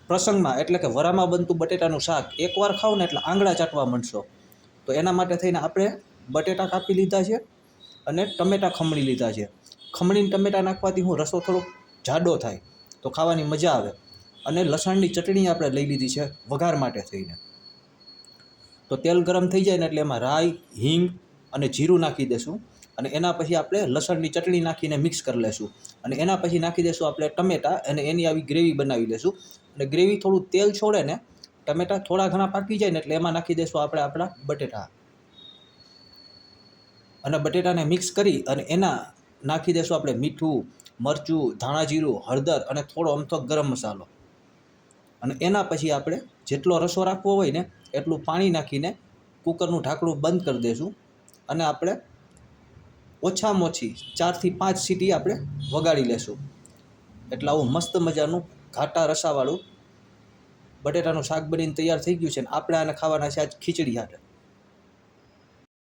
પ્રસંગમાં એટલે કે વરામાં બનતું બટેટાનું શાક એકવાર ખાવ ને એટલે આંગળા ચાટવા માંડશો. તો એના માટે થઈને આપણે બટેટા કાપી લીધા છે અને ટમેટાં ખમણી લીધા છે. ખમણીને ટમેટાં નાખવાથી હું રસો થોડોક જાડો થાય તો ખાવાની મજા આવે. અને લસણની ચટણી આપણે લઈ લીધી છે વઘાર માટે થઈને. તો તેલ ગરમ થઈ જાય ને એટલે એમાં રાઈ, હિંગ અને જીરું નાખી દેશું. અને એના પછી આપણે લસણની ચટણી નાખીને મિક્સ કરી લેશું. અને એના પછી નાખી દેશું આપણે ટમેટાં અને એની આવી ગ્રેવી બનાવી લેશું. અને ગ્રેવી થોડું તેલ છોડે ને, ટમેટાં થોડા ઘણા પાકી જાય ને એટલે એમાં નાખી દેશું આપણે આપણા બટેટા. અને બટેટાને મિક્સ કરી અને એના નાખી દેશું આપણે મીઠું, મરચું, ધાણા જીરું, હળદર અને થોડો અમથો ગરમ મસાલો. અને એના પછી આપણે જેટલો રસો રાખવો હોય ને એટલું પાણી નાખીને કુકરનું ઢાંકણું બંધ કરી દઈશું. અને આપણે ઓછામાં ઓછી 4 થી 5 સીટી આપણે વગાડી લેશું. એટલે આવું મસ્ત મજાનું ઘાટા રસાવાળું બટેટાનું શાક બનીને તૈયાર થઈ ગયું છે. ને આપણે આને ખાવાના છે આજ ખીચડી હાથે.